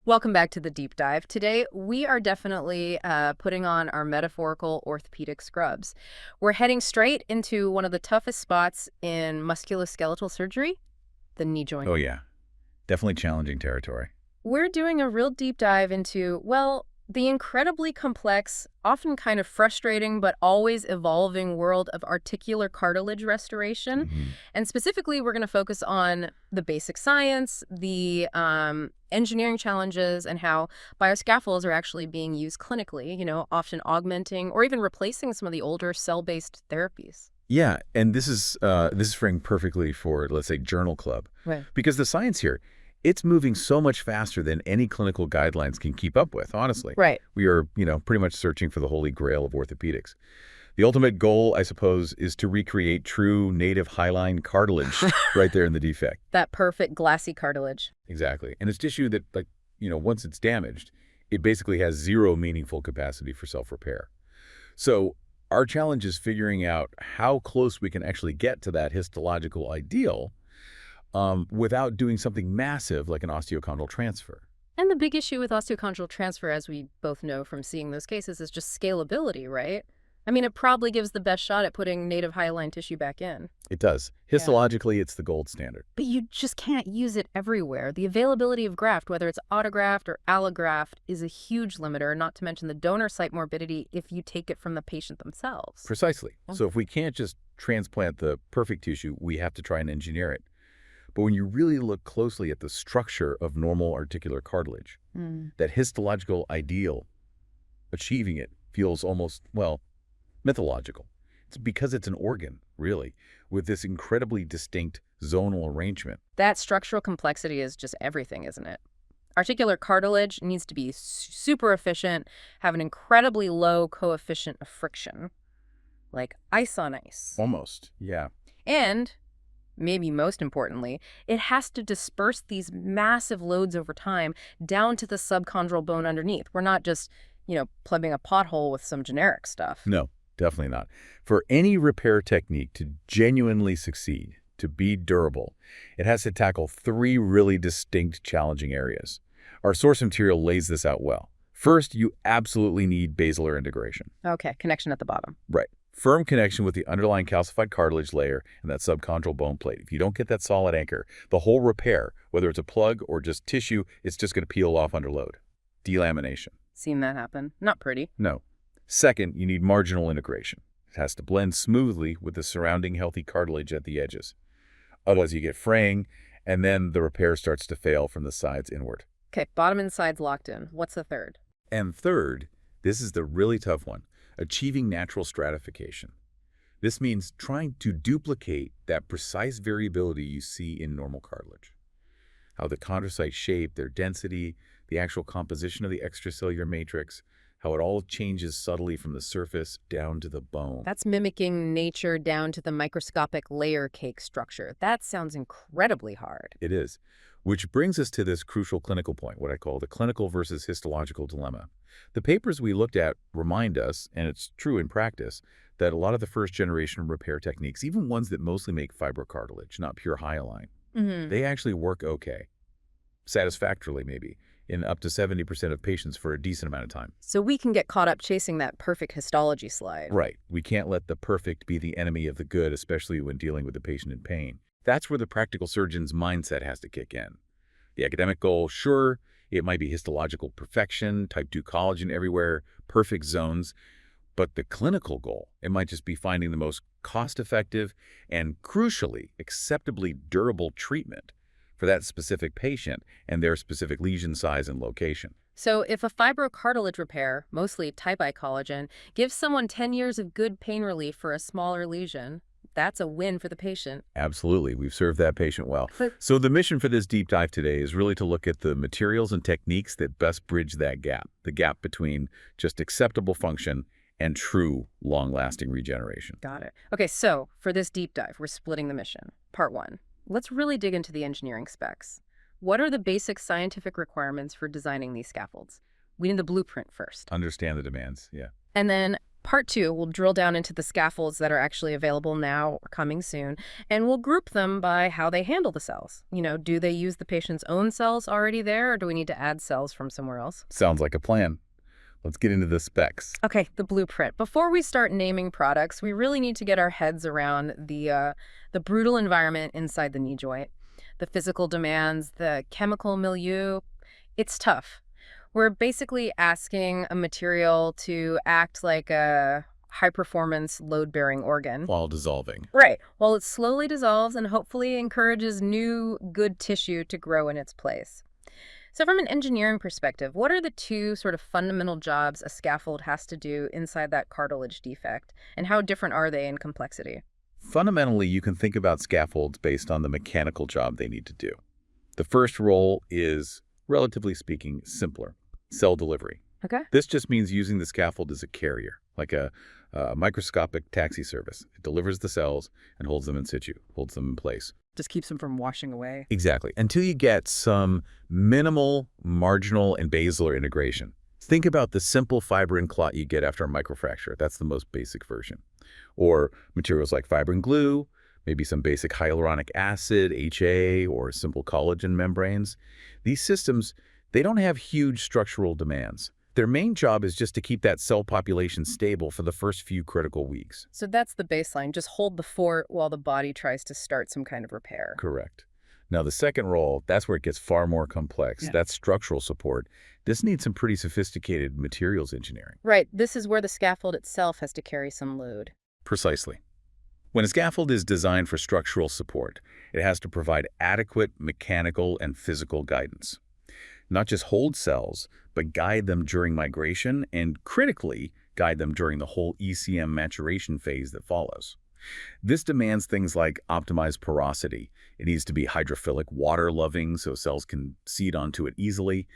Welcome back to the deep dive. Today, we are definitely putting on our metaphorical orthopedic scrubs. We're heading straight into one of the toughest spots in musculoskeletal surgery, the knee joint. Oh, yeah. Definitely challenging territory. We're doing a real deep dive into, well, the incredibly complex, often kind of frustrating, but always evolving world of articular cartilage restoration. Mhm. And specifically, we're going to focus on the basic science, the engineering challenges, and how bioscaffolds are actually being used clinically, often augmenting or even replacing some of the older cell-based therapies. Yeah, and this is framed perfectly for, let's say, journal club. Right. Because the science here, it's moving so much faster than any clinical guidelines can keep up with, honestly. Right. We are, pretty much searching for the holy grail of orthopedics. The ultimate goal, I suppose, is to recreate true native hyaline cartilage right there in the defect. That perfect glassy cartilage. Exactly. And it's tissue that, once it's damaged, it basically has zero meaningful capacity for self-repair. So our challenge is figuring out how close we can actually get to that histological ideal without doing something massive like an osteochondral transfer. And the big issue with osteochondral transfer, as we both know from seeing those cases, is just scalability, right? I mean, it probably gives the best shot at putting native hyaline tissue back in. It does. Histologically, it's the gold standard. But you just can't use it everywhere. The availability of graft, whether it's autograft or allograft, is a huge limiter, not to mention the donor site morbidity if you take it from the patient themselves. Precisely. So if we can't just transplant the perfect tissue, we have to try and engineer it. But when you really look closely at the structure of normal articular cartilage, that histological ideal, achieving it feels almost, mythological. It's because it's an organ, really, with this incredibly distinct zonal arrangement. That structural complexity is just everything, isn't it? Articular cartilage needs to be super efficient, have an incredibly low coefficient of friction, like ice on ice. Almost, yeah. And maybe most importantly, it has to disperse these massive loads over time down to the subchondral bone underneath. We're not just, plugging a pothole with some generic stuff. No, definitely not. For any repair technique to genuinely succeed, to be durable, it has to tackle three really distinct challenging areas. Our source material lays this out well. First, you absolutely need basilar integration. Okay, connection at the bottom. Right. Firm connection with the underlying calcified cartilage layer and that subchondral bone plate. If you don't get that solid anchor, the whole repair, whether it's a plug or just tissue, it's just going to peel off under load. Delamination. Seen that happen. Not pretty. No. Second, you need marginal integration. It has to blend smoothly with the surrounding healthy cartilage at the edges. Otherwise, you get fraying, and then the repair starts to fail from the sides inward. Okay, bottom and sides locked in. What's the third? And third, this is the really tough one, achieving natural stratification. This means trying to duplicate that precise variability you see in normal cartilage. How the chondrocytes shape, their density, the actual composition of the extracellular matrix, how it all changes subtly from the surface down to the bone. That's mimicking nature down to the microscopic layer cake structure. That sounds incredibly hard. It is. Which brings us to this crucial clinical point, what I call the clinical versus histological dilemma. The papers we looked at remind us, and it's true in practice, that a lot of the first-generation repair techniques, even ones that mostly make fibrocartilage, not pure hyaline, they actually work okay. Satisfactorily, maybe, in up to 70% of patients for a decent amount of time. So we can get caught up chasing that perfect histology slide. Right. We can't let the perfect be the enemy of the good, especially when dealing with the patient in pain. That's where the practical surgeon's mindset has to kick in. The academic goal, sure, it might be histological perfection, type 2 collagen everywhere, perfect zones. But the clinical goal, it might just be finding the most cost-effective and, crucially, acceptably durable treatment for that specific patient and their specific lesion size and location. So if a fibrocartilage repair, mostly type I collagen, gives someone 10 years of good pain relief for a smaller lesion, that's a win for the patient. Absolutely. We've served that patient well. So the mission for this deep dive today is really to look at the materials and techniques that best bridge that gap, the gap between just acceptable function and true long-lasting regeneration. Got it. Okay, so for this deep dive, we're splitting the mission. Part 1. Let's really dig into the engineering specs. What are the basic scientific requirements for designing these scaffolds? We need the blueprint first. Understand the demands, yeah. And then Part 2, we'll drill down into the scaffolds that are actually available now or coming soon, and we'll group them by how they handle the cells. Do they use the patient's own cells already there, or do we need to add cells from somewhere else? Sounds like a plan. Let's get into the specs. Okay, the blueprint. Before we start naming products, we really need to get our heads around the brutal environment inside the knee joint, the physical demands, the chemical milieu. It's tough. We're basically asking a material to act like a high-performance load-bearing organ. While dissolving. Right. While it slowly dissolves and hopefully encourages new, good tissue to grow in its place. So from an engineering perspective, what are the two sort of fundamental jobs a scaffold has to do inside that cartilage defect, and how different are they in complexity? Fundamentally, you can think about scaffolds based on the mechanical job they need to do. The first role is, relatively speaking, simpler. Cell delivery. Okay. This just means using the scaffold as a carrier, like a microscopic taxi service. It delivers the cells and holds them in situ, holds them in place. Just keeps them from washing away. Exactly. Until you get some minimal, marginal, and basilar integration. Think about the simple fibrin clot you get after a microfracture. That's the most basic version. Or materials like fibrin glue, maybe some basic hyaluronic acid, HA, or simple collagen membranes. These systems, they don't have huge structural demands. Their main job is just to keep that cell population stable for the first few critical weeks. So that's the baseline. Just hold the fort while the body tries to start some kind of repair. Correct. Now, the second role, that's where it gets far more complex. Yeah. That's structural support. This needs some pretty sophisticated materials engineering. Right. This is where the scaffold itself has to carry some load. Precisely. When a scaffold is designed for structural support, it has to provide adequate mechanical and physical guidance. Not just hold cells, but guide them during migration and, critically, guide them during the whole ECM maturation phase that follows. This demands things like optimized porosity. It needs to be hydrophilic, water-loving, so cells can seed onto it easily.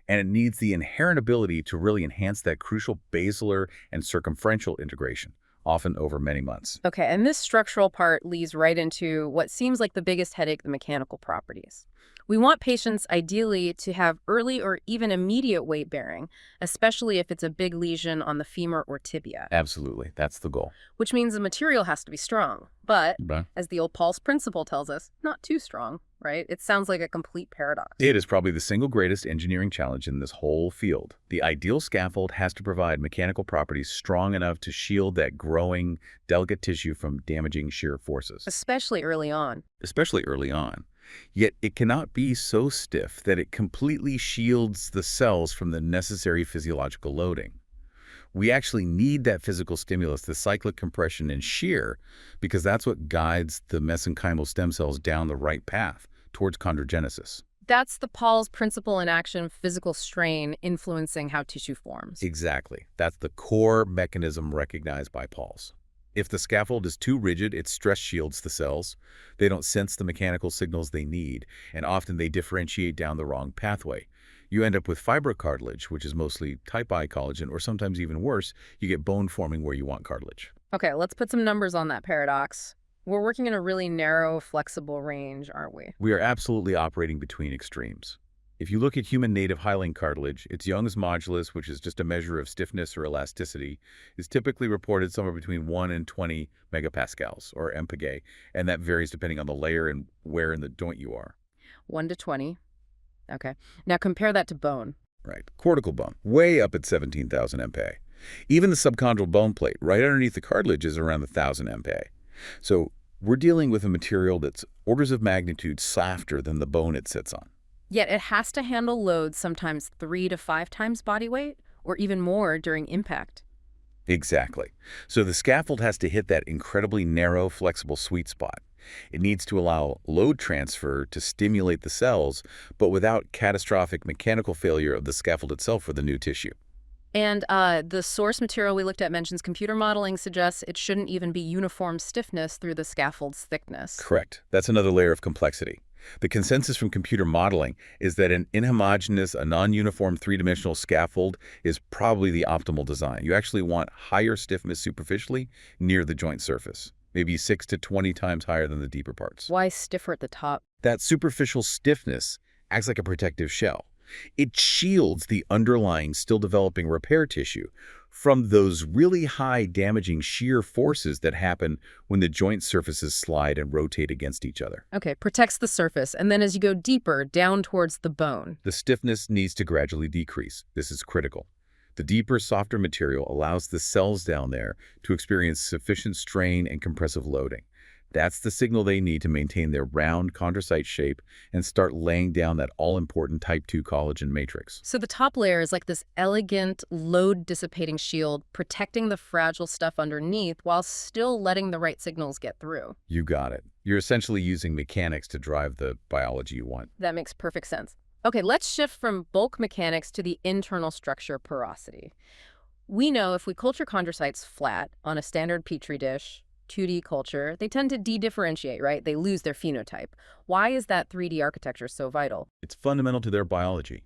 And it needs the inherent ability to really enhance that crucial basilar and circumferential integration, often over many months. Okay, and this structural part leads right into what seems like the biggest headache, the mechanical properties. We want patients ideally to have early or even immediate weight bearing, especially if it's a big lesion on the femur or tibia. Absolutely. That's the goal. Which means the material has to be strong, but as the old Paul's principle tells us, not too strong, right? It sounds like a complete paradox. It is probably the single greatest engineering challenge in this whole field. The ideal scaffold has to provide mechanical properties strong enough to shield that growing, delicate tissue from damaging shear forces. Especially early on. Especially early on. Yet it cannot be so stiff that it completely shields the cells from the necessary physiological loading. We actually need that physical stimulus, the cyclic compression and shear, because that's what guides the mesenchymal stem cells down the right path towards chondrogenesis. That's the Paul's principle in action, physical strain influencing how tissue forms. Exactly. That's the core mechanism recognized by Paul's. If the scaffold is too rigid, it stress shields the cells. They don't sense the mechanical signals they need, and often they differentiate down the wrong pathway. You end up with fibrocartilage, which is mostly type I collagen, or sometimes even worse, you get bone forming where you want cartilage. Okay, let's put some numbers on that paradox. We're working in a really narrow, flexible range, aren't we? We are absolutely operating between extremes. If you look at human native hyaline cartilage, its Young's modulus, which is just a measure of stiffness or elasticity, is typically reported somewhere between 1 and 20 megapascals, or mpg, and that varies depending on the layer and where in the joint you are. 1 to 20. Okay. Now compare that to bone. Right. Cortical bone, way up at 17,000 MPa. Even the subchondral bone plate, right underneath the cartilage, is around 1,000 MPa. So we're dealing with a material that's orders of magnitude softer than the bone it sits on. Yet it has to handle loads sometimes 3 to 5 times body weight, or even more during impact. Exactly. So the scaffold has to hit that incredibly narrow, flexible sweet spot. It needs to allow load transfer to stimulate the cells, but without catastrophic mechanical failure of the scaffold itself or the new tissue. And the source material we looked at mentions computer modeling suggests it shouldn't even be uniform stiffness through the scaffold's thickness. Correct. That's another layer of complexity. The consensus from computer modeling is that an inhomogeneous, a non-uniform three-dimensional scaffold is probably the optimal design. You actually want higher stiffness superficially near the joint surface, maybe 6 to 20 times higher than the deeper parts. Why stiffer at the top? That superficial stiffness acts like a protective shell. It shields the underlying, still developing repair tissue from those really high damaging shear forces that happen when the joint surfaces slide and rotate against each other. Okay, protects the surface, and then as you go deeper, down towards the bone. The stiffness needs to gradually decrease. This is critical. The deeper, softer material allows the cells down there to experience sufficient strain and compressive loading. That's the signal they need to maintain their round chondrocyte shape and start laying down that all-important type 2 collagen matrix. So the top layer is like this elegant, load-dissipating shield, protecting the fragile stuff underneath while still letting the right signals get through. You got it. You're essentially using mechanics to drive the biology you want. That makes perfect sense. Okay, let's shift from bulk mechanics to the internal structure porosity. We know if we culture chondrocytes flat on a standard petri dish, 2D culture, they tend to de-differentiate, right? They lose their phenotype. Why is that 3D architecture so vital? It's fundamental to their biology.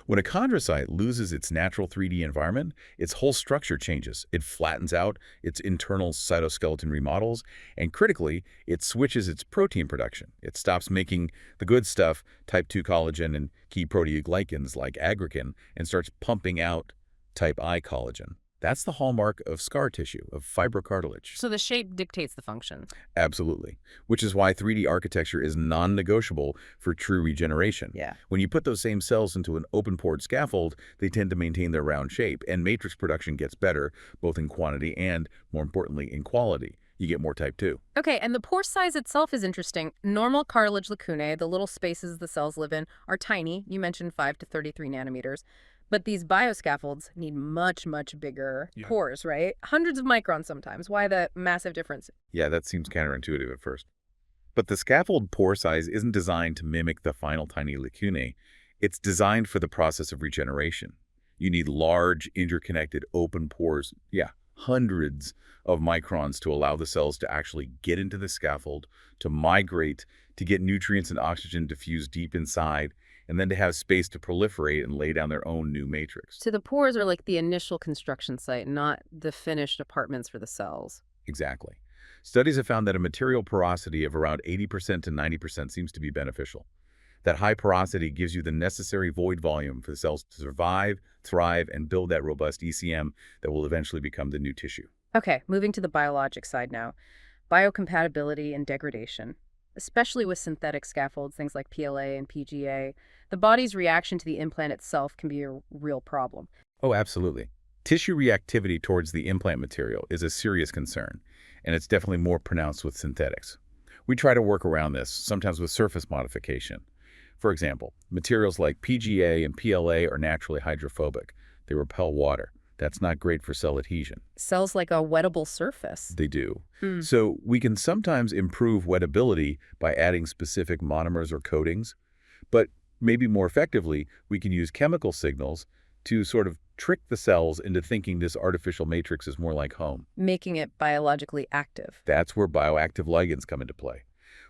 When a chondrocyte loses its natural 3D environment, its whole structure changes. It flattens out, its internal cytoskeleton remodels, and critically, it switches its protein production. It stops making the good stuff, type 2 collagen and key proteoglycans like aggrecan, and starts pumping out type I collagen. That's the hallmark of scar tissue, of fibrocartilage. So the shape dictates the function. Absolutely. Which is why 3D architecture is non-negotiable for true regeneration. Yeah. When you put those same cells into an open-pored scaffold, they tend to maintain their round shape, and matrix production gets better, both in quantity and, more importantly, in quality. You get more type 2. Okay, and the pore size itself is interesting. Normal cartilage lacunae, the little spaces the cells live in, are tiny. You mentioned 5 to 33 nanometers. But these bioscaffolds need much, much bigger pores, right? Hundreds of microns sometimes. Why the massive difference? Yeah, that seems counterintuitive at first. But the scaffold pore size isn't designed to mimic the final tiny lacunae. It's designed for the process of regeneration. You need large, interconnected, open pores, hundreds of microns to allow the cells to actually get into the scaffold, to migrate, to get nutrients and oxygen diffused deep inside, and then to have space to proliferate and lay down their own new matrix. So the pores are like the initial construction site, not the finished apartments for the cells. Exactly. Studies have found that a material porosity of around 80% to 90% seems to be beneficial. That high porosity gives you the necessary void volume for the cells to survive, thrive, and build that robust ECM that will eventually become the new tissue. Okay, moving to the biologic side now. Biocompatibility and degradation. Especially with synthetic scaffolds, things like PLA and PGA, the body's reaction to the implant itself can be a real problem. Oh, absolutely. Tissue reactivity towards the implant material is a serious concern, and it's definitely more pronounced with synthetics. We try to work around this, sometimes with surface modification. For example, materials like PGA and PLA are naturally hydrophobic. They repel water. That's not great for cell adhesion. Cells like a wettable surface. They do. So we can sometimes improve wettability by adding specific monomers or coatings, but maybe more effectively, we can use chemical signals to sort of trick the cells into thinking this artificial matrix is more like home. Making it biologically active. That's where bioactive ligands come into play.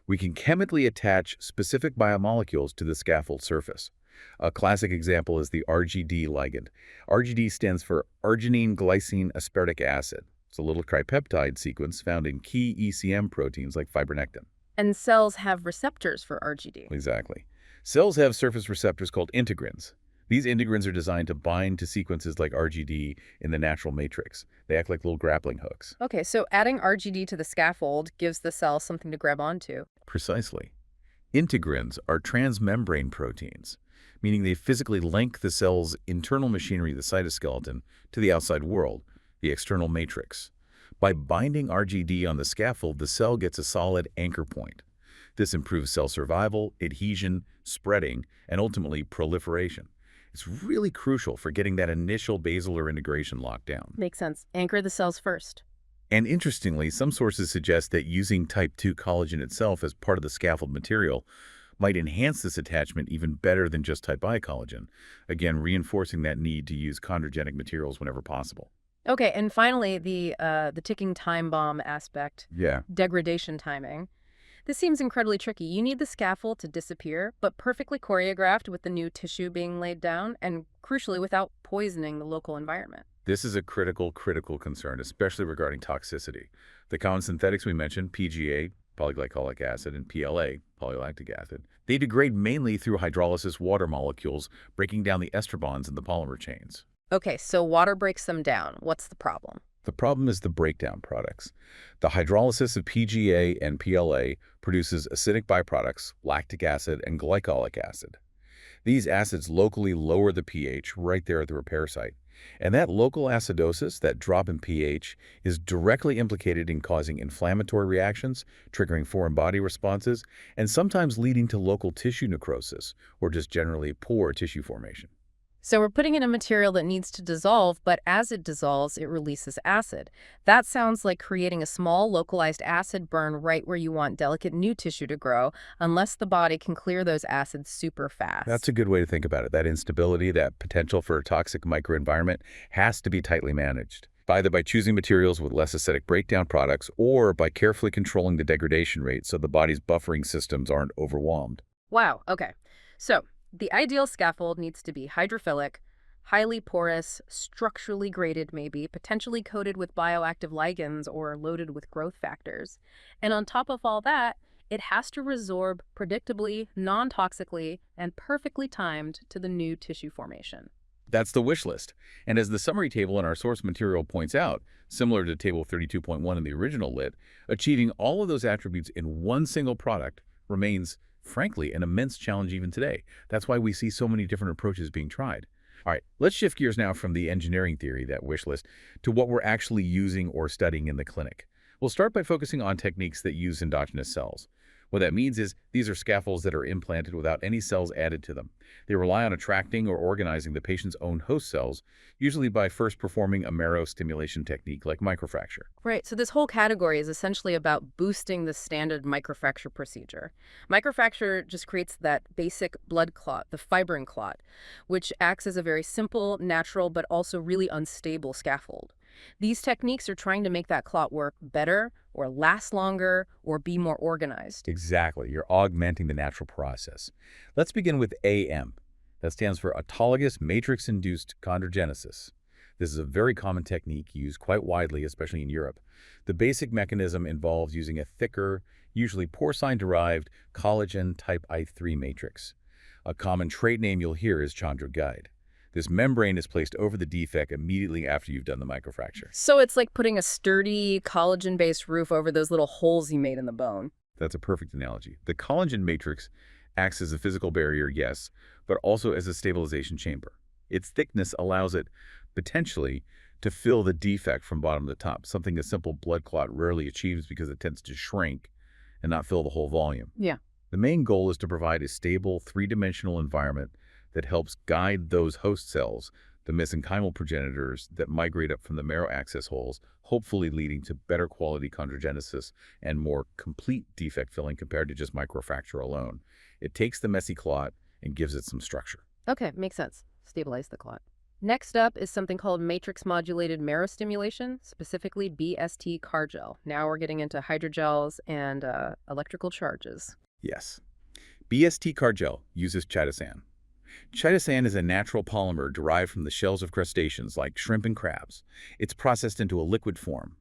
We can chemically attach specific biomolecules to the scaffold surface. A classic example is the RGD ligand. RGD stands for arginine glycine aspartic acid. It's a little tripeptide sequence found in key ECM proteins like fibronectin. And cells have receptors for RGD. Exactly. Cells have surface receptors called integrins. These integrins are designed to bind to sequences like RGD in the natural matrix. They act like little grappling hooks. Okay, so adding RGD to the scaffold gives the cell something to grab onto. Precisely. Integrins are transmembrane proteins, meaning they physically link the cell's internal machinery, the cytoskeleton, to the outside world, the external matrix. By binding RGD on the scaffold, the cell gets a solid anchor point. This improves cell survival, adhesion, spreading, and ultimately proliferation. It's really crucial for getting that initial basilar integration locked down. Makes sense. Anchor the cells first. And interestingly, some sources suggest that using type 2 collagen itself as part of the scaffold material might enhance this attachment even better than just type I collagen, again reinforcing that need to use chondrogenic materials whenever possible. Okay, and finally, the ticking time bomb aspect. Yeah. Degradation timing. This seems incredibly tricky. You need the scaffold to disappear, but perfectly choreographed with the new tissue being laid down, and crucially, without poisoning the local environment. This is a critical concern, especially regarding toxicity. The common synthetics we mentioned, PGA, polyglycolic acid, and PLA, polylactic acid, they degrade mainly through hydrolysis water molecules, breaking down the ester bonds in the polymer chains. Okay, so water breaks them down. What's the problem? The problem is the breakdown products. The hydrolysis of PGA and PLA produces acidic byproducts, lactic acid and glycolic acid. These acids locally lower the pH right there at the repair site. And that local acidosis, that drop in pH, is directly implicated in causing inflammatory reactions, triggering foreign body responses, and sometimes leading to local tissue necrosis, or just generally poor tissue formation. So we're putting in a material that needs to dissolve, but as it dissolves, it releases acid. That sounds like creating a small localized acid burn right where you want delicate new tissue to grow, unless the body can clear those acids super fast. That's a good way to think about it. That instability, that potential for a toxic microenvironment has to be tightly managed, either by choosing materials with less acidic breakdown products or by carefully controlling the degradation rate so the body's buffering systems aren't overwhelmed. Wow, okay. So the ideal scaffold needs to be hydrophilic, highly porous, structurally graded maybe, potentially coated with bioactive ligands or loaded with growth factors. And on top of all that, it has to resorb predictably, non-toxically, and perfectly timed to the new tissue formation. That's the wish list. And as the summary table in our source material points out, similar to table 32.1 in the original lit, achieving all of those attributes in one single product remains, frankly, an immense challenge even today. That's why we see so many different approaches being tried. All right, let's shift gears now from the engineering theory, that wish list, to what we're actually using or studying in the clinic. We'll start by focusing on techniques that use endogenous cells. What that means is these are scaffolds that are implanted without any cells added to them. They rely on attracting or organizing the patient's own host cells, usually by first performing a marrow stimulation technique like microfracture. Right, so this whole category is essentially about boosting the standard microfracture procedure. Microfracture just creates that basic blood clot, the fibrin clot, which acts as a very simple, natural, but also really unstable scaffold. These techniques are trying to make that clot work better or last longer or be more organized. Exactly. You're augmenting the natural process. Let's begin with AM. That stands for autologous matrix-induced chondrogenesis. This is a very common technique used quite widely, especially in Europe. The basic mechanism involves using a thicker, usually porcine-derived collagen type I3 matrix. A common trade name you'll hear is chondroguide. This membrane is placed over the defect immediately after you've done the microfracture. So it's like putting a sturdy collagen-based roof over those little holes you made in the bone. That's a perfect analogy. The collagen matrix acts as a physical barrier, yes, but also as a stabilization chamber. Its thickness allows it, potentially, to fill the defect from bottom to top, something a simple blood clot rarely achieves because it tends to shrink and not fill the whole volume. Yeah. The main goal is to provide a stable, three-dimensional environment that helps guide those host cells, the mesenchymal progenitors that migrate up from the marrow access holes, hopefully leading to better quality chondrogenesis and more complete defect filling compared to just microfracture alone. It takes the messy clot and gives it some structure. Okay, makes sense. Stabilize the clot. Next up is something called matrix-modulated marrow stimulation, specifically BST Cargel. Now we're getting into hydrogels and electrical charges. Yes. BST Cargel uses chitosan. Chitosan is a natural polymer derived from the shells of crustaceans like shrimp and crabs. It's processed into a liquid form.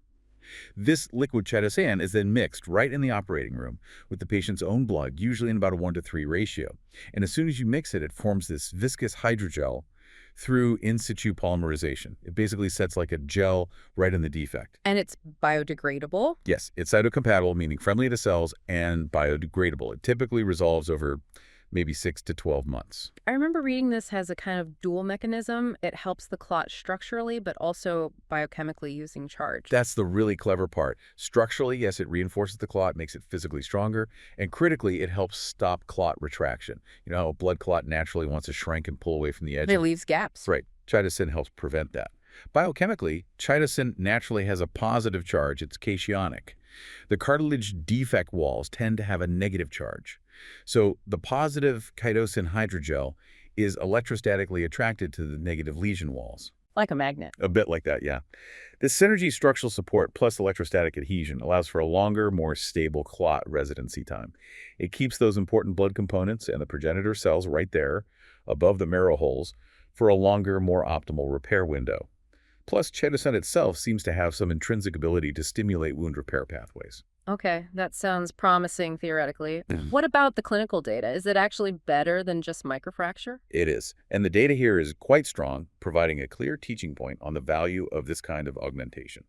This liquid chitosan is then mixed right in the operating room with the patient's own blood, usually in about a 1:3 ratio. And as soon as you mix it, it forms this viscous hydrogel through in situ polymerization. It basically sets like a gel right in the defect. And it's biodegradable? Yes, it's cytocompatible, meaning friendly to cells, and biodegradable. It typically resolves over maybe 6 to 12 months. I remember reading this has a kind of dual mechanism. It helps the clot structurally, but also biochemically using charge. That's the really clever part. Structurally, yes, it reinforces the clot, makes it physically stronger, and critically, it helps stop clot retraction. You know how a blood clot naturally wants to shrink and pull away from the edge? It leaves gaps. Right. Chitosan helps prevent that. Biochemically, chitosan naturally has a positive charge. It's cationic. The cartilage defect walls tend to have a negative charge. So the positive chitosan hydrogel is electrostatically attracted to the negative lesion walls. Like a magnet. A bit like that, yeah. This synergy structural support plus electrostatic adhesion allows for a longer, more stable clot residency time. It keeps those important blood components and the progenitor cells right there, above the marrow holes, for a longer, more optimal repair window. Plus, chitosan itself seems to have some intrinsic ability to stimulate wound repair pathways. Okay, that sounds promising theoretically. What about the clinical data? Is it actually better than just microfracture? It is. And the data here is quite strong, providing a clear teaching point on the value of this kind of augmentation.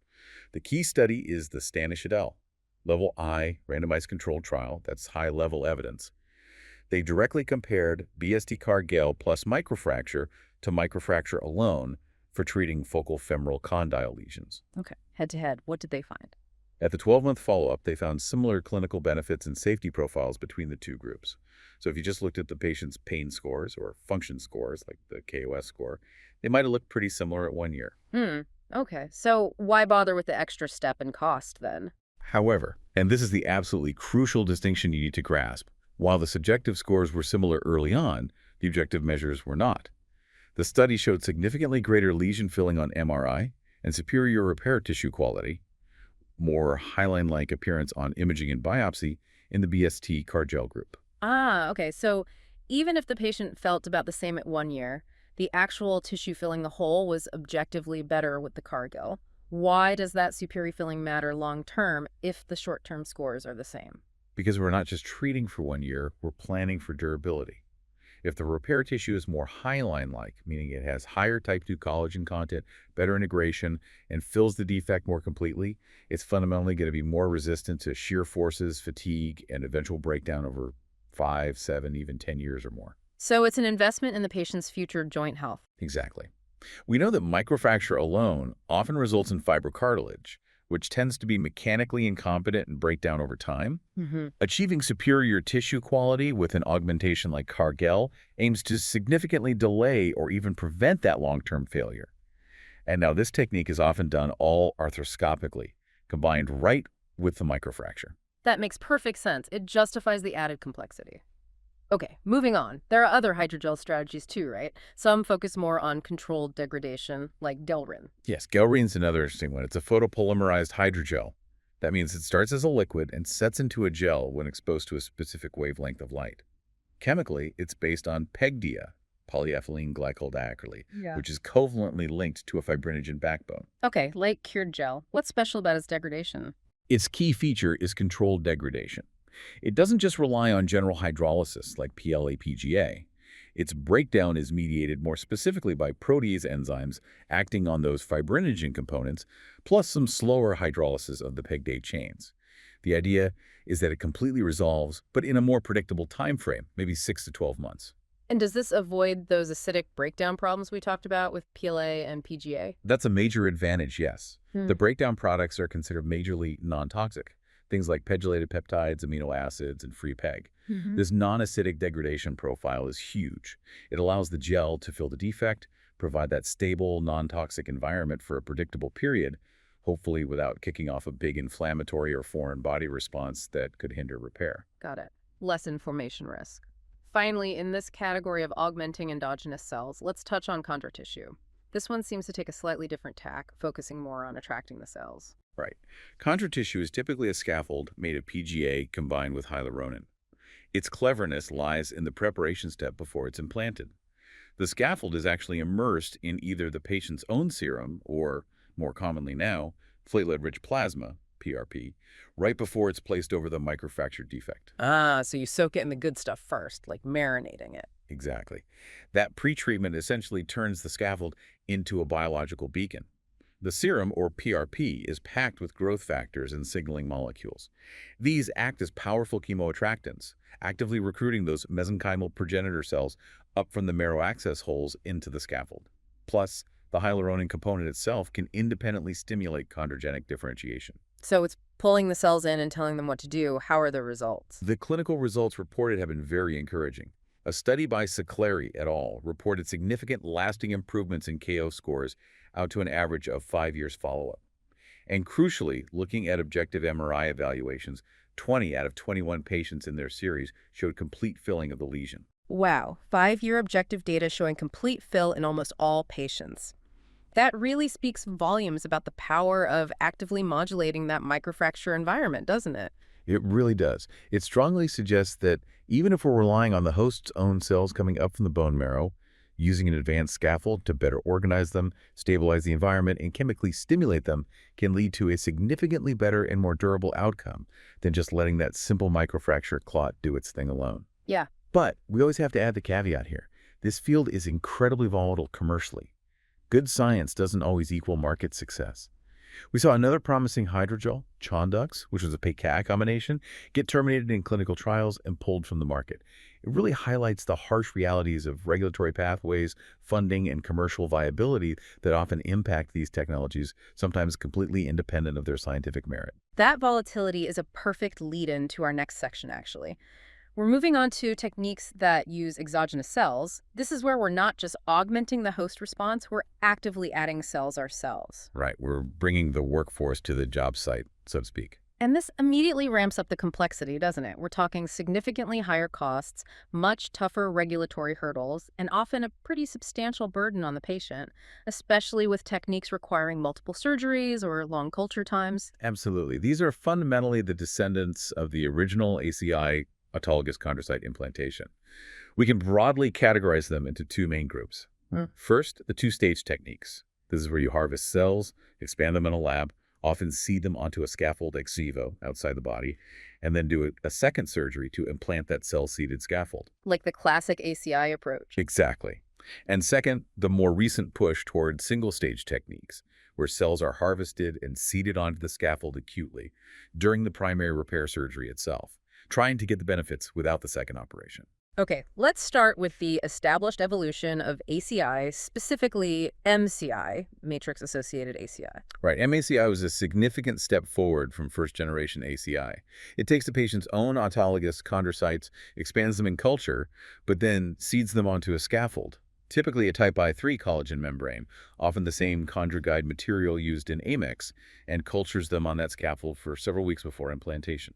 The key study is the Stanish et al. Level I randomized controlled trial. That's high-level evidence. They directly compared BST Cargel plus microfracture to microfracture alone for treating focal femoral condyle lesions. Okay, head to head, what did they find? At the 12-month follow-up, they found similar clinical benefits and safety profiles between the two groups. So if you just looked at the patient's pain scores or function scores, like the KOS score, they might have looked pretty similar at 1 year. Okay, so why bother with the extra step and cost then? However, and this is the absolutely crucial distinction you need to grasp, while the subjective scores were similar early on, the objective measures were not. The study showed significantly greater lesion filling on MRI and superior repair tissue quality, more hyaline-like appearance on imaging and biopsy in the BST Cargel group. Ah, okay, so even if the patient felt about the same at 1 year, the actual tissue filling the hole was objectively better with the Cargill. Why does that superior filling matter long-term if the short-term scores are the same? Because we're not just treating for 1 year, we're planning for durability. If the repair tissue is more hyaline-like, meaning it has higher type 2 collagen content, better integration, and fills the defect more completely, it's fundamentally going to be more resistant to shear forces, fatigue, and eventual breakdown over 5, 7, even 10 years or more. So it's an investment in the patient's future joint health. Exactly. We know that microfracture alone often results in fibrocartilage, which tends to be mechanically incompetent and break down over time. Achieving superior tissue quality with an augmentation like Cargel aims to significantly delay or even prevent that long-term failure. And now this technique is often done all arthroscopically, combined right with the microfracture. That makes perfect sense. It justifies the added complexity. Okay, moving on. There are other hydrogel strategies too, right? Some focus more on controlled degradation, like Delrin. Yes, Gelrin's another interesting one. It's a photopolymerized hydrogel. That means it starts as a liquid and sets into a gel when exposed to a specific wavelength of light. Chemically, it's based on PEGDIA, polyethylene glycol diacrylate, which is covalently linked to a fibrinogen backbone. Okay, like cured gel. What's special about its degradation? Its key feature is controlled degradation. It doesn't just rely on general hydrolysis like PLA-PGA. Its breakdown is mediated more specifically by protease enzymes acting on those fibrinogen components, plus some slower hydrolysis of the PEGDA chains. The idea is that it completely resolves, but in a more predictable time frame, maybe 6 to 12 months. And does this avoid those acidic breakdown problems we talked about with PLA and PGA? That's a major advantage, yes. The breakdown products are considered majorly non-toxic. Things like pegylated peptides, amino acids, and free PEG. This non-acidic degradation profile is huge. It allows the gel to fill the defect, provide that stable, non-toxic environment for a predictable period, hopefully without kicking off a big inflammatory or foreign body response that could hinder repair. Got it. Less inflammation risk. Finally, in this category of augmenting endogenous cells, let's touch on chondro tissue. This one seems to take a slightly different tack, focusing more on attracting the cells. Right. Chondro tissue is typically a scaffold made of PGA combined with hyaluronan. Its cleverness lies in the preparation step before it's implanted. The scaffold is actually immersed in either the patient's own serum or, more commonly now, platelet-rich plasma, PRP, right before it's placed over the microfracture defect. Ah, so you soak it in the good stuff first, like marinating it. Exactly. That pretreatment essentially turns the scaffold into a biological beacon. The serum, or PRP, is packed with growth factors and signaling molecules. These act as powerful chemoattractants, actively recruiting those mesenchymal progenitor cells up from the marrow access holes into the scaffold. Plus, the hyaluronan component itself can independently stimulate chondrogenic differentiation. So it's pulling the cells in and telling them what to do. How are the results? The clinical results reported have been very encouraging. A study by Sicleri et al. Reported significant lasting improvements in KO scores out to an average of 5 years follow-up. And crucially, looking at objective MRI evaluations, 20 out of 21 patients in their series showed complete filling of the lesion. Wow, 5-year objective data showing complete fill in almost all patients. That really speaks volumes about the power of actively modulating that microfracture environment, doesn't it? It really does. It strongly suggests that even if we're relying on the host's own cells coming up from the bone marrow, Using an advanced scaffold to better organize them, stabilize the environment, and chemically stimulate them can lead to a significantly better and more durable outcome than just letting that simple microfracture clot do its thing alone. Yeah. But we always have to add the caveat here. This field is incredibly volatile commercially. Good science doesn't always equal market success. We saw another promising hydrogel, Chondux, which was a PCAB combination, get terminated in clinical trials and pulled from the market. It really highlights the harsh realities of regulatory pathways, funding, and commercial viability that often impact these technologies, sometimes completely independent of their scientific merit. That volatility is a perfect lead-in to our next section, actually. We're moving on to techniques that use exogenous cells. This is where we're not just augmenting the host response, we're actively adding cells ourselves. Right, we're bringing the workforce to the job site, so to speak. And this immediately ramps up the complexity, doesn't it? We're talking significantly higher costs, much tougher regulatory hurdles, and often a pretty substantial burden on the patient, especially with techniques requiring multiple surgeries or long culture times. Absolutely. These are fundamentally the descendants of the original ACI autologous chondrocyte implantation. We can broadly categorize them into two main groups. First, the two-stage techniques. This is where you harvest cells, expand them in a lab, often seed them onto a scaffold ex vivo outside the body, and then do a second surgery to implant that cell-seeded scaffold. Like the classic ACI approach. Exactly. And second, the more recent push toward single-stage techniques, where cells are harvested and seeded onto the scaffold acutely during the primary repair surgery itself, trying to get the benefits without the second operation. Okay, let's start with the established evolution of ACI, specifically MCI, matrix-associated ACI. Right, MACI was a significant step forward from first-generation ACI. It takes the patient's own autologous chondrocytes, expands them in culture, but then seeds them onto a scaffold, typically a type I3 collagen membrane, often the same chondroguide material used in AMEX, and cultures them on that scaffold for several weeks before implantation.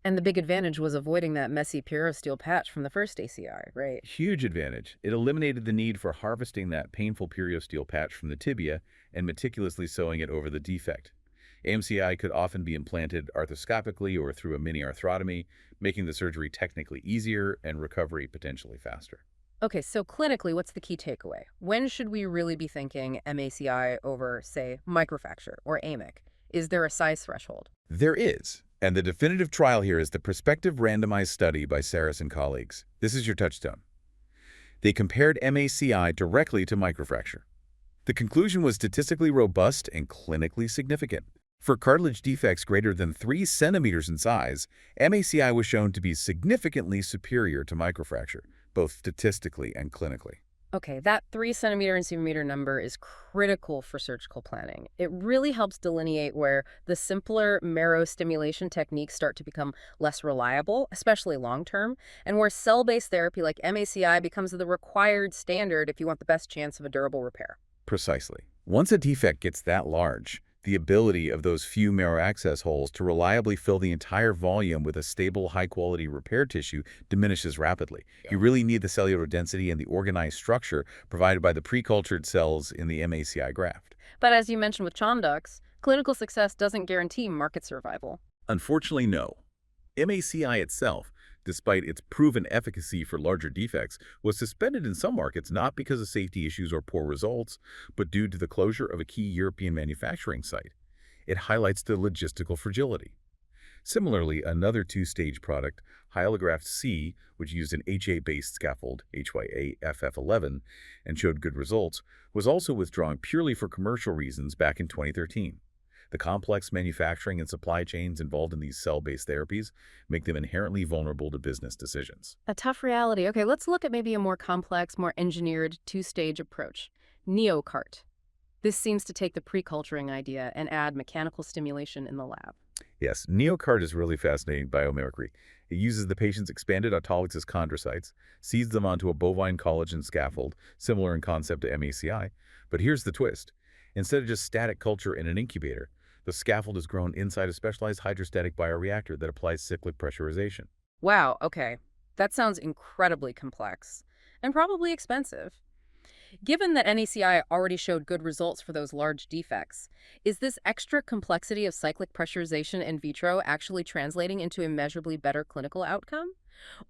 And the big advantage was avoiding that messy peristeel patch from the first ACI, right? Huge advantage. It eliminated the need for harvesting that painful periosteel patch from the tibia and meticulously sewing it over the defect. AMCI could often be implanted arthroscopically or through a mini arthrotomy, making the surgery technically easier and recovery potentially faster. Okay, so clinically, what's the key takeaway? When should we really be thinking MACI over, say, microfracture or AMIC? Is there a size threshold? There is. And the definitive trial here is the prospective randomized study by Saris and colleagues. This is your touchstone. They compared MACI directly to microfracture. The conclusion was statistically robust and clinically significant. For cartilage defects greater than 3 centimeters in size, MACI was shown to be significantly superior to microfracture, both statistically and clinically. Okay, that 3 centimeter and centimeter number is critical for surgical planning. It really helps delineate where the simpler marrow stimulation techniques start to become less reliable, especially long-term, and where cell-based therapy like MACI becomes the required standard if you want the best chance of a durable repair. Precisely. Once a defect gets that large, the ability of those few marrow access holes to reliably fill the entire volume with a stable, high-quality repair tissue diminishes rapidly. You really need the cellular density and the organized structure provided by the pre-cultured cells in the MACI graft. But as you mentioned with Chondux, clinical success doesn't guarantee market survival. Unfortunately, no. MACI itself, despite its proven efficacy for larger defects, was suspended in some markets not because of safety issues or poor results, but due to the closure of a key European manufacturing site. It highlights the logistical fragility. Similarly, another two-stage product, Hyalograft C, which used an HA-based scaffold, HYA-FF11, and showed good results, was also withdrawn purely for commercial reasons back in 2013. The complex manufacturing and supply chains involved in these cell-based therapies make them inherently vulnerable to business decisions. A tough reality. Okay, let's look at maybe a more complex, more engineered two-stage approach. NeoCart. This seems to take the pre-culturing idea and add mechanical stimulation in the lab. Yes, NeoCart is really fascinating biomimicry. It uses the patient's expanded autologous chondrocytes, seeds them onto a bovine collagen scaffold, similar in concept to MACI. But here's the twist. Instead of just static culture in an incubator, the scaffold is grown inside a specialized hydrostatic bioreactor that applies cyclic pressurization. Wow, okay. That sounds incredibly complex and probably expensive. Given that NACI already showed good results for those large defects, is this extra complexity of cyclic pressurization in vitro actually translating into a measurably better clinical outcome?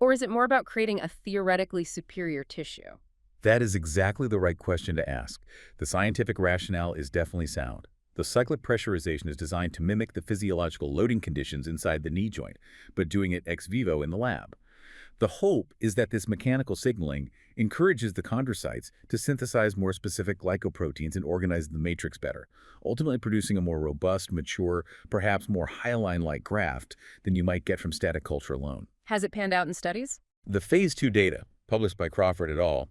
Or is it more about creating a theoretically superior tissue? That is exactly the right question to ask. The scientific rationale is definitely sound. The cyclic pressurization is designed to mimic the physiological loading conditions inside the knee joint, but doing it ex vivo in the lab. The hope is that this mechanical signaling encourages the chondrocytes to synthesize more specific glycoproteins and organize the matrix better, ultimately producing a more robust, mature, perhaps more hyaline-like graft than you might get from static culture alone. Has it panned out in studies? The Phase 2 data, published by Crawford et al.,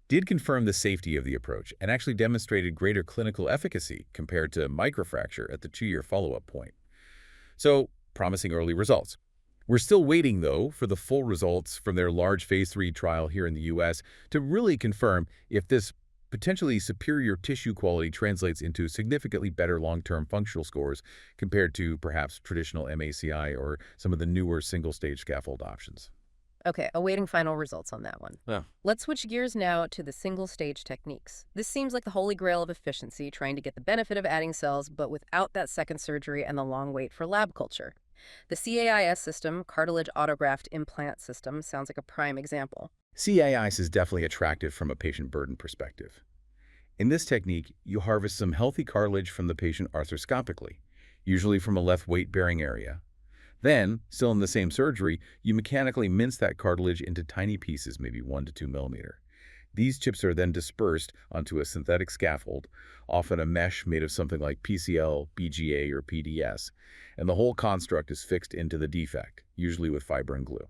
did confirm the safety of the approach and actually demonstrated greater clinical efficacy compared to microfracture at the 2-year follow-up point. So, promising early results. We're still waiting, though, for the full results from their large Phase 3 trial here in the U.S. to really confirm if this potentially superior tissue quality translates into significantly better long-term functional scores compared to perhaps traditional MACI or some of the newer single-stage scaffold options. Okay, awaiting final results on that one. Yeah. Let's switch gears now to the single-stage techniques. This seems like the holy grail of efficiency, trying to get the benefit of adding cells, but without that second surgery and the long wait for lab culture. The CAIS system, Cartilage Autograft Implant System, sounds like a prime example. CAIS is definitely attractive from a patient burden perspective. In this technique, you harvest some healthy cartilage from the patient arthroscopically, usually from a left weight-bearing area. Then, still in the same surgery, you mechanically mince that cartilage into tiny pieces, maybe 1 to 2 millimeter. These chips are then dispersed onto a synthetic scaffold, often a mesh made of something like PCL, BGA, or PDS, and the whole construct is fixed into the defect, usually with fiber and glue.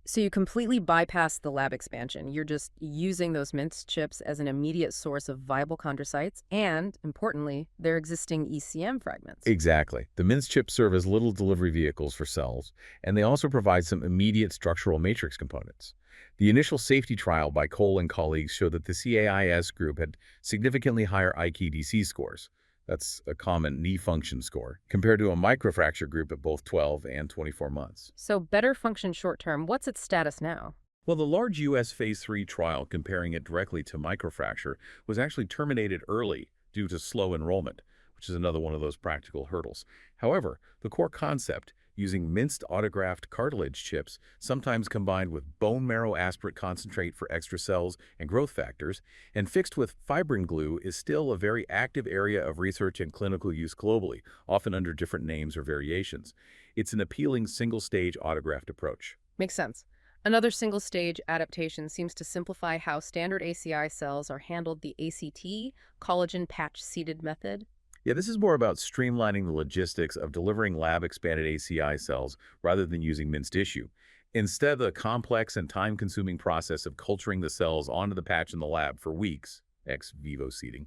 So you completely bypass the lab expansion. You're just using those minced chips as an immediate source of viable chondrocytes and, importantly, their existing ECM fragments. Exactly. The minced chips serve as little delivery vehicles for cells, and they also provide some immediate structural matrix components. The initial safety trial by Cole and colleagues showed that the CAIS group had significantly higher IKDC scores. That's a common knee function score, compared to a microfracture group at both 12 and 24 months. So better function short-term. What's its status now? Well, the large U.S. Phase 3 trial comparing it directly to microfracture was actually terminated early due to slow enrollment, which is another one of those practical hurdles. However, the core concept, using minced autograft cartilage chips, sometimes combined with bone marrow aspirate concentrate for extra cells and growth factors, and fixed with fibrin glue, is still a very active area of research and clinical use globally, often under different names or variations. It's an appealing single-stage autograft approach. Makes sense. Another single-stage adaptation seems to simplify how standard ACI cells are handled, the ACT, collagen patch-seeded method. Yeah, this is more about streamlining the logistics of delivering lab-expanded ACI cells rather than using minced tissue. Instead of the complex and time-consuming process of culturing the cells onto the patch in the lab for weeks, ex vivo seeding,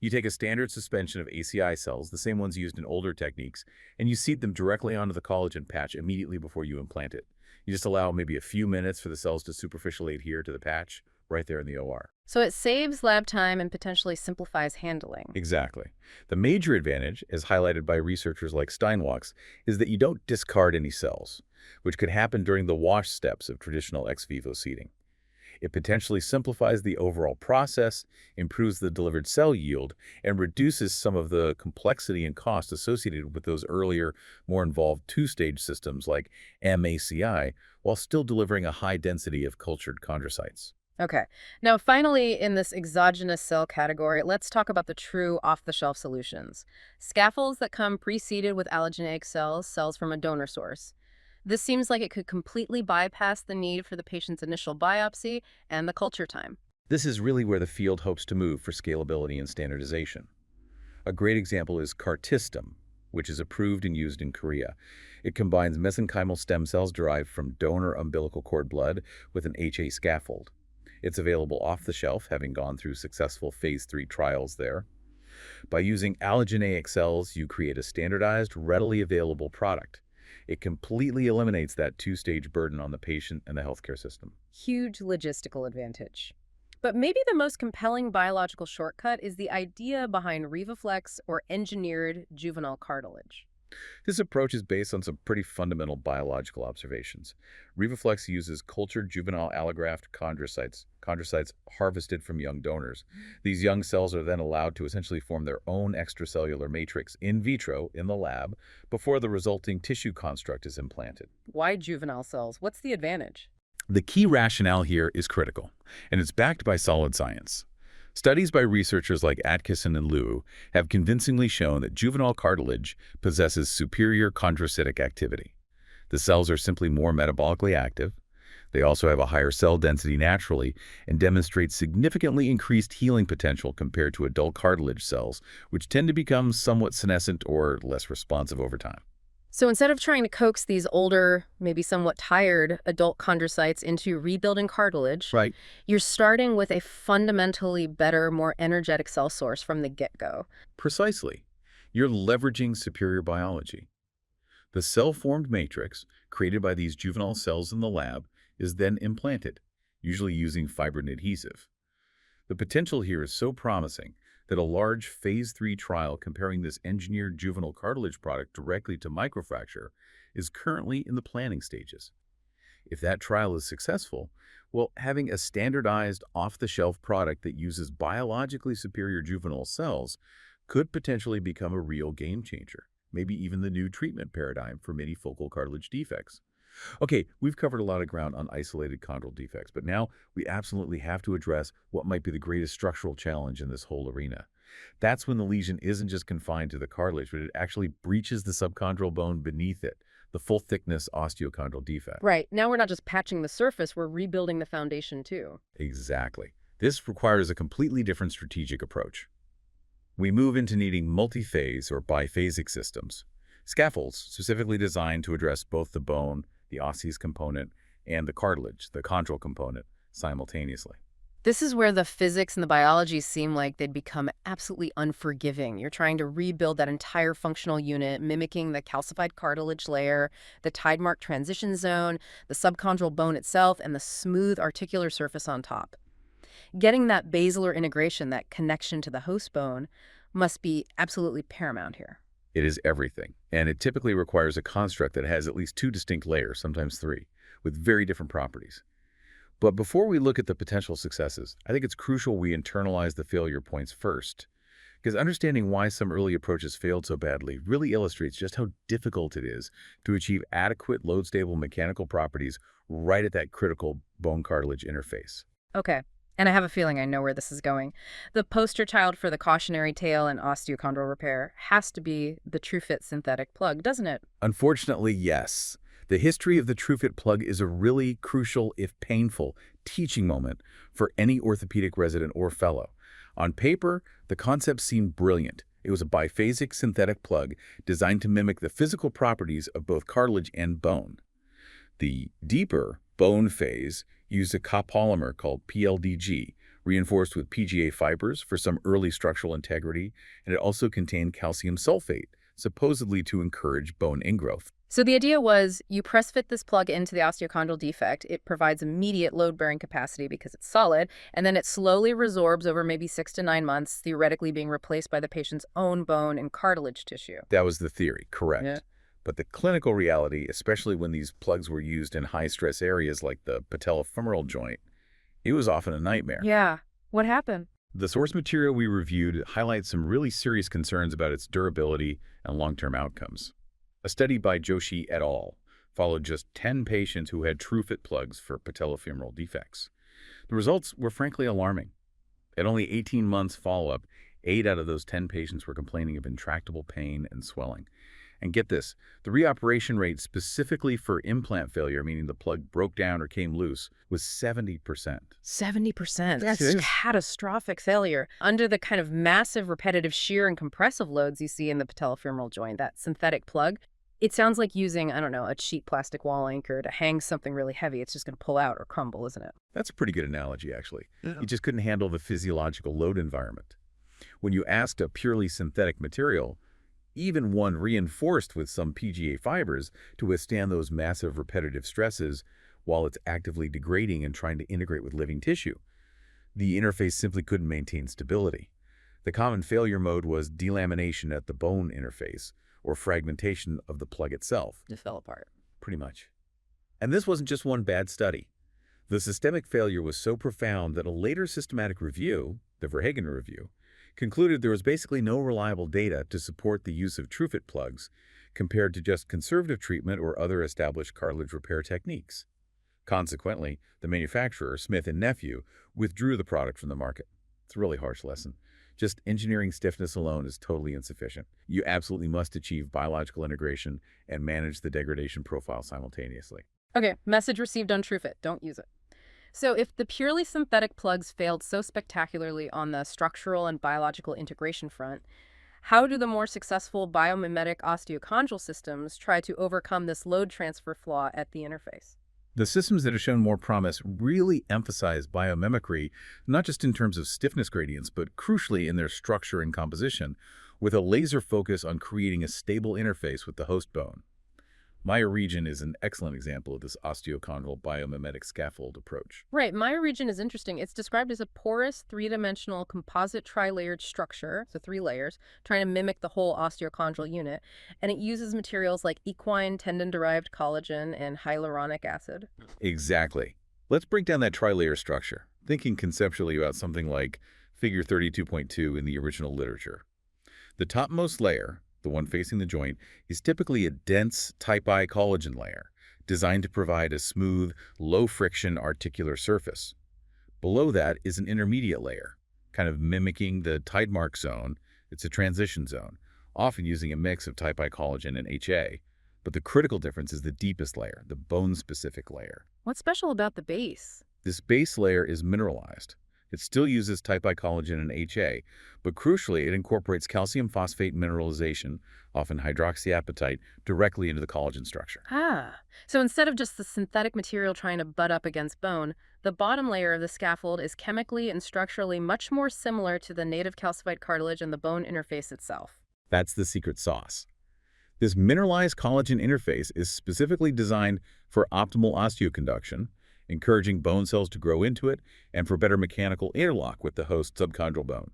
you take a standard suspension of ACI cells, the same ones used in older techniques, and you seed them directly onto the collagen patch immediately before you implant it. You just allow maybe a few minutes for the cells to superficially adhere to the patch right there in the OR. So it saves lab time and potentially simplifies handling. Exactly. The major advantage, as highlighted by researchers like Steinwachs, is that you don't discard any cells, which could happen during the wash steps of traditional ex vivo seeding. It potentially simplifies the overall process, improves the delivered cell yield, and reduces some of the complexity and cost associated with those earlier, more involved two-stage systems like MACI, while still delivering a high density of cultured chondrocytes. Okay. Now, finally, in this exogenous cell category, let's talk about the true off-the-shelf solutions. Scaffolds that come pre-seeded with allogeneic cells, cells from a donor source. This seems like it could completely bypass the need for the patient's initial biopsy and the culture time. This is really where the field hopes to move for scalability and standardization. A great example is Cartistem, which is approved and used in Korea. It combines mesenchymal stem cells derived from donor umbilical cord blood with an HA scaffold. It's available off the shelf, having gone through successful Phase 3 trials there. By using allogeneic cells, you create a standardized, readily available product. It completely eliminates that two-stage burden on the patient and the healthcare system. Huge logistical advantage. But maybe the most compelling biological shortcut is the idea behind Revaflex, or engineered juvenile cartilage. This approach is based on some pretty fundamental biological observations. Revaflex uses cultured juvenile allograft chondrocytes harvested from young donors. These young cells are then allowed to essentially form their own extracellular matrix in vitro in the lab before the resulting tissue construct is implanted. Why juvenile cells? What's the advantage? The key rationale here is critical, and it's backed by solid science. Studies by researchers like Atkinson and Liu have convincingly shown that juvenile cartilage possesses superior chondrocytic activity. The cells are simply more metabolically active. They also have a higher cell density naturally and demonstrate significantly increased healing potential compared to adult cartilage cells, which tend to become somewhat senescent or less responsive over time. So instead of trying to coax these older, maybe somewhat tired adult chondrocytes into rebuilding cartilage, Right. you're starting with a fundamentally better, more energetic cell source from the get-go. Precisely. You're leveraging superior biology. The cell-formed matrix, created by these juvenile cells in the lab, is then implanted, usually using fibrin adhesive. The potential here is so promising that a large Phase 3 trial comparing this engineered juvenile cartilage product directly to microfracture is currently in the planning stages. If that trial is successful, well, having a standardized, off-the-shelf product that uses biologically superior juvenile cells could potentially become a real game changer, maybe even the new treatment paradigm for many focal cartilage defects. Okay, we've covered a lot of ground on isolated chondral defects, but now we absolutely have to address what might be the greatest structural challenge in this whole arena. That's when the lesion isn't just confined to the cartilage, but it actually breaches the subchondral bone beneath it, the full-thickness osteochondral defect. Right. Now we're not just patching the surface, we're rebuilding the foundation too. Exactly. This requires a completely different strategic approach. We move into needing multi-phase or biphasic systems, scaffolds specifically designed to address both the bone, the osseous component, and the cartilage, the chondral component, simultaneously. This is where the physics and the biology seem like they'd become absolutely unforgiving. You're trying to rebuild that entire functional unit, mimicking the calcified cartilage layer, the tide mark transition zone, the subchondral bone itself, and the smooth articular surface on top. Getting that basilar integration, that connection to the host bone, must be absolutely paramount here. It is everything, and it typically requires a construct that has at least 2 distinct layers, sometimes 3, with very different properties. But before we look at the potential successes, I think it's crucial we internalize the failure points first, because understanding why some early approaches failed so badly really illustrates just how difficult it is to achieve adequate load-stable mechanical properties right at that critical bone-cartilage interface. Okay. And I have a feeling I know where this is going. The poster child for the cautionary tale in osteochondral repair has to be the TrueFit synthetic plug, doesn't it? Unfortunately, yes. The history of the TrueFit plug is a really crucial, if painful, teaching moment for any orthopedic resident or fellow. On paper, the concept seemed brilliant. It was a biphasic synthetic plug designed to mimic the physical properties of both cartilage and bone. The deeper bone phase used a copolymer called PLDG, reinforced with PGA fibers for some early structural integrity, and it also contained calcium sulfate, supposedly to encourage bone ingrowth. So the idea was you press fit this plug into the osteochondral defect. It provides immediate load-bearing capacity because it's solid, and then it slowly resorbs over maybe 6 to 9 months, theoretically being replaced by the patient's own bone and cartilage tissue. That was the theory, correct. Yeah. But the clinical reality, especially when these plugs were used in high-stress areas like the patellofemoral joint, it was often a nightmare. Yeah. What happened? The source material we reviewed highlights some really serious concerns about its durability and long-term outcomes. A study by Joshi et al. Followed just 10 patients who had TrueFit plugs for patellofemoral defects. The results were frankly alarming. At only 18 months follow-up, 8 out of those 10 patients were complaining of intractable pain and swelling. And get this, the reoperation rate specifically for implant failure, meaning the plug broke down or came loose, was 70%. 70%. Yes, That's it is. catastrophic failure. Under the kind of massive repetitive shear and compressive loads you see in the patellofemoral joint, that synthetic plug, it sounds like using, I don't know, a cheap plastic wall anchor to hang something really heavy. It's just going to pull out or crumble, isn't it? That's a pretty good analogy, actually. Yeah. You just couldn't handle the physiological load environment. When you asked a purely synthetic material, even one reinforced with some PGA fibers, to withstand those massive repetitive stresses while it's actively degrading and trying to integrate with living tissue, the interface simply couldn't maintain stability. The common failure mode was delamination at the bone interface, or fragmentation of the plug itself. It fell apart. Pretty much. And this wasn't just one bad study. The systemic failure was so profound that a later systematic review, the Verhagen review, concluded there was basically no reliable data to support the use of TrueFit plugs compared to just conservative treatment or other established cartilage repair techniques. Consequently, the manufacturer, Smith& Nephew, withdrew the product from the market. It's a really harsh lesson. Just engineering stiffness alone is totally insufficient. You absolutely must achieve biological integration and manage the degradation profile simultaneously. Okay, message received on TrueFit. Don't use it. So if the purely synthetic plugs failed so spectacularly on the structural and biological integration front, how do the more successful biomimetic osteochondral systems try to overcome this load transfer flaw at the interface? The systems that have shown more promise really emphasize biomimicry, not just in terms of stiffness gradients, but crucially in their structure and composition, with a laser focus on creating a stable interface with the host bone. Myoregion is an excellent example of this osteochondral biomimetic scaffold approach. Right, myoregion is interesting. It's described as a porous, three-dimensional composite tri-layered structure, so 3 layers, trying to mimic the whole osteochondral unit, and it uses materials like equine tendon-derived collagen and hyaluronic acid. Exactly. Let's break down that tri-layer structure, thinking conceptually about something like Figure 32.2 in the original literature. The topmost layer, the one facing the joint, is typically a dense type I collagen layer, designed to provide a smooth, low-friction articular surface. Below that is an intermediate layer, kind of mimicking the tide mark zone. It's a transition zone, often using a mix of type I collagen and HA. But the critical difference is the deepest layer, the bone-specific layer. What's special about the base? This base layer is mineralized. It still uses type I collagen and HA, but crucially it incorporates calcium phosphate mineralization, often hydroxyapatite, directly into the collagen structure. Ah, so instead of just the synthetic material trying to butt up against bone, the bottom layer of the scaffold is chemically and structurally much more similar to the native calcified cartilage and the bone interface itself. That's the secret sauce. This mineralized collagen interface is specifically designed for optimal osteoconduction, encouraging bone cells to grow into it, and for better mechanical interlock with the host subchondral bone.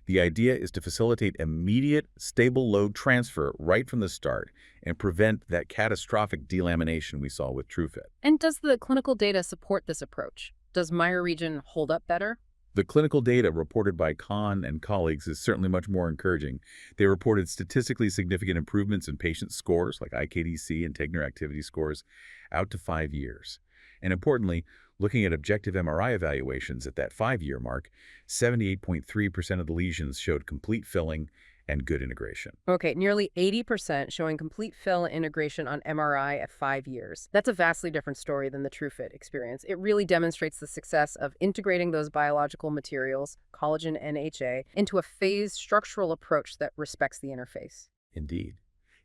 The idea is to facilitate immediate, stable load transfer right from the start and prevent that catastrophic delamination we saw with TrueFit. And does the clinical data support this approach? Does myoregion hold up better? The clinical data reported by Kahn and colleagues is certainly much more encouraging. They reported statistically significant improvements in patient scores like IKDC and Tegner activity scores out to 5 years. And importantly, looking at objective MRI evaluations at that 5-year mark, 78.3% of the lesions showed complete filling and good integration. Okay, nearly 80% showing complete fill integration on MRI at 5 years. That's a vastly different story than the TrueFit experience. It really demonstrates the success of integrating those biological materials, collagen and HA, into a phased structural approach that respects the interface. Indeed.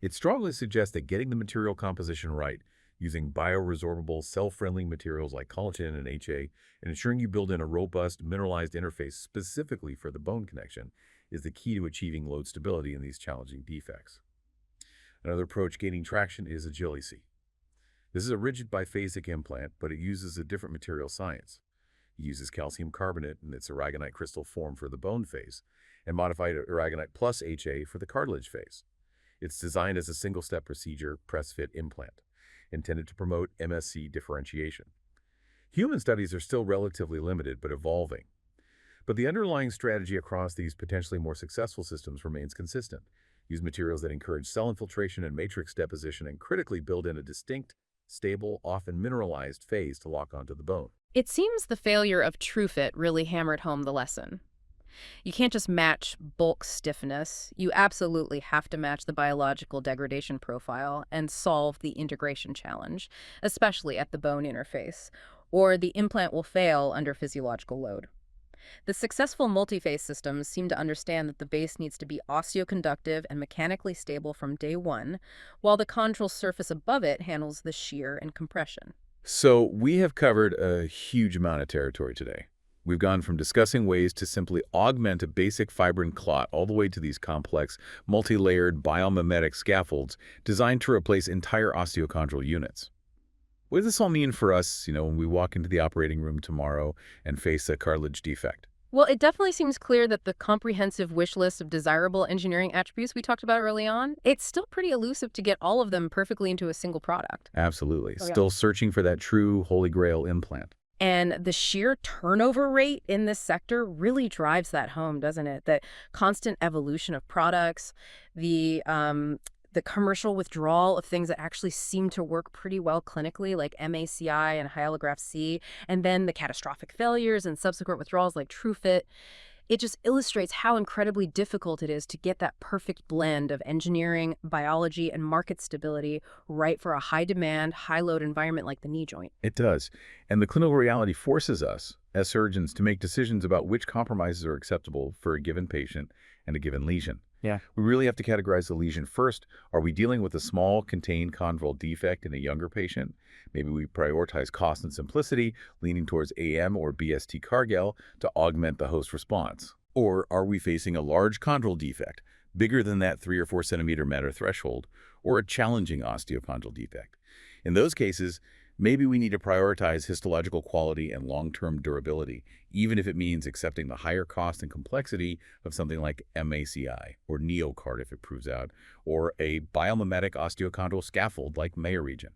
It strongly suggests that getting the material composition right, using bioresorbable, cell-friendly materials like collagen and HA, and ensuring you build in a robust, mineralized interface specifically for the bone connection, is the key to achieving load stability in these challenging defects. Another approach gaining traction is Agili-C. This is a rigid biphasic implant, but it uses a different material science. It uses calcium carbonate in its aragonite crystal form for the bone phase, and modified aragonite plus HA for the cartilage phase. It's designed as a single-step procedure press-fit implant, intended to promote MSC differentiation. Human studies are still relatively limited but evolving. But the underlying strategy across these potentially more successful systems remains consistent. Use materials that encourage cell infiltration and matrix deposition and critically build in a distinct, stable, often mineralized phase to lock onto the bone. It seems the failure of TrueFit really hammered home the lesson. You can't just match bulk stiffness. You absolutely have to match the biological degradation profile and solve the integration challenge, especially at the bone interface, or the implant will fail under physiological load. The successful multi-phase systems seem to understand that the base needs to be osteoconductive and mechanically stable from day one, while the chondral surface above it handles the shear and compression. So we have covered a huge amount of territory today. We've gone from discussing ways to simply augment a basic fibrin clot all the way to these complex, multi-layered biomimetic scaffolds designed to replace entire osteochondral units. What does this all mean for us, when we walk into the operating room tomorrow and face a cartilage defect? Well, it definitely seems clear that the comprehensive wish list of desirable engineering attributes we talked about early on, it's still pretty elusive to get all of them perfectly into a single product. Absolutely. Oh, yeah. Still searching for that true holy grail implant. And the sheer turnover rate in this sector really drives that home, doesn't it? The constant evolution of products, the the commercial withdrawal of things that actually seem to work pretty well clinically, like MACI and hyalograph C, and then the catastrophic failures and subsequent withdrawals like TrueFit. It just illustrates how incredibly difficult it is to get that perfect blend of engineering, biology, and market stability right for a high-demand, high-load environment like the knee joint. It does. And the clinical reality forces us, as surgeons, to make decisions about which compromises are acceptable for a given patient and a given lesion. Yeah. We really have to categorize the lesion first. Are we dealing with a small, contained chondral defect in a younger patient? Maybe we prioritize cost and simplicity, leaning towards AM or BST Cargel to augment the host response. Or are we facing a large chondral defect, bigger than that 3 or 4 centimeter matter threshold, or a challenging osteochondral defect? In those cases, maybe we need to prioritize histological quality and long-term durability, even if it means accepting the higher cost and complexity of something like MACI or NeoCart if it proves out, or a biomimetic osteochondral scaffold like Mayer region.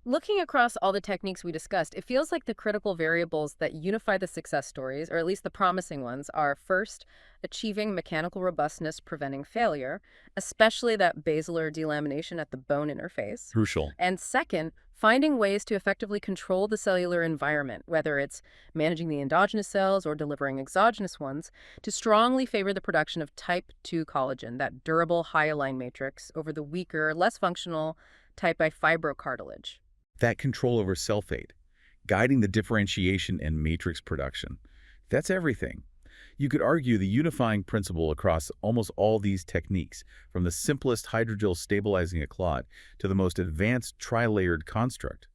Looking across all the techniques we discussed, it feels like the critical variables that unify the success stories, or at least the promising ones, are first, achieving mechanical robustness preventing failure, especially that basilar delamination at the bone interface. Crucial. And second, finding ways to effectively control the cellular environment, whether it's managing the endogenous cells or delivering exogenous ones, to strongly favor the production of type 2 collagen, that durable hyaline matrix, over the weaker, less functional type I fibrocartilage. That control over cell fate, guiding the differentiation and matrix production. That's everything. You could argue the unifying principle across almost all these techniques, from the simplest hydrogel stabilizing a clot to the most advanced tri-layered construct,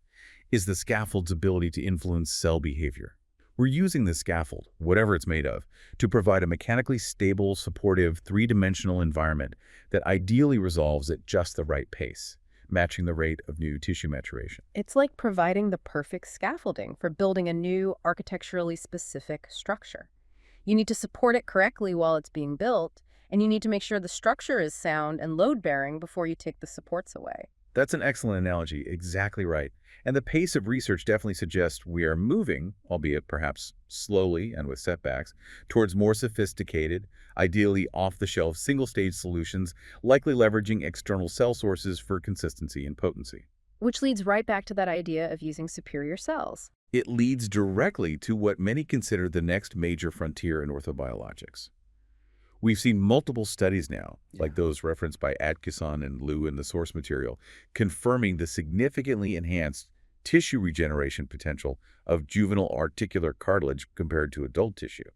is the scaffold's ability to influence cell behavior. We're using the scaffold, whatever it's made of, to provide a mechanically stable, supportive, three-dimensional environment that ideally resolves at just the right pace, matching the rate of new tissue maturation. It's like providing the perfect scaffolding for building a new architecturally specific structure. You need to support it correctly while it's being built, and you need to make sure the structure is sound and load-bearing before you take the supports away. That's an excellent analogy, exactly right. And the pace of research definitely suggests we are moving, albeit perhaps slowly and with setbacks, towards more sophisticated, ideally off-the-shelf single-stage solutions, likely leveraging external cell sources for consistency and potency. Which leads right back to that idea of using superior cells. It leads directly to what many consider the next major frontier in orthobiologics. We've seen multiple studies now, like those referenced by Atkinson and Liu in the source material, confirming the significantly enhanced tissue regeneration potential of juvenile articular cartilage compared to adult tissue.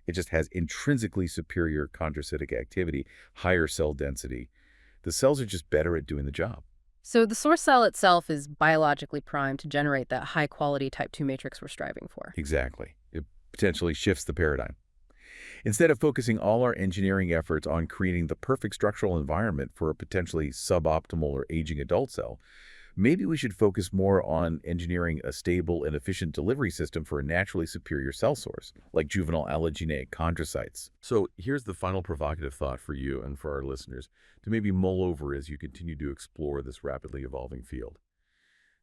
It just has intrinsically superior chondrocytic activity, higher cell density. The cells are just better at doing the job. So the source cell itself is biologically primed to generate that high-quality type 2 matrix we're striving for. Exactly. It potentially shifts the paradigm. Instead of focusing all our engineering efforts on creating the perfect structural environment for a potentially suboptimal or aging adult cell, maybe we should focus more on engineering a stable and efficient delivery system for a naturally superior cell source, like juvenile allogeneic chondrocytes. So here's the final provocative thought for you and for our listeners to maybe mull over as you continue to explore this rapidly evolving field.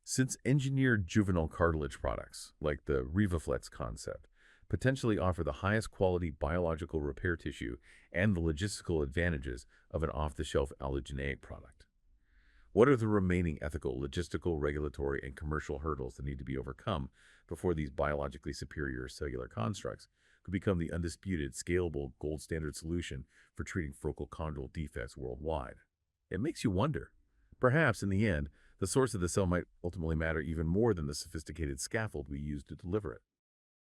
Since engineered juvenile cartilage products, like the RevaFlex concept, potentially offer the highest quality biological repair tissue and the logistical advantages of an off-the-shelf allogeneic product, what are the remaining ethical, logistical, regulatory, and commercial hurdles that need to be overcome before these biologically superior cellular constructs could become the undisputed, scalable, gold standard solution for treating focal chondral defects worldwide? It makes you wonder. Perhaps, in the end, the source of the cell might ultimately matter even more than the sophisticated scaffold we use to deliver it.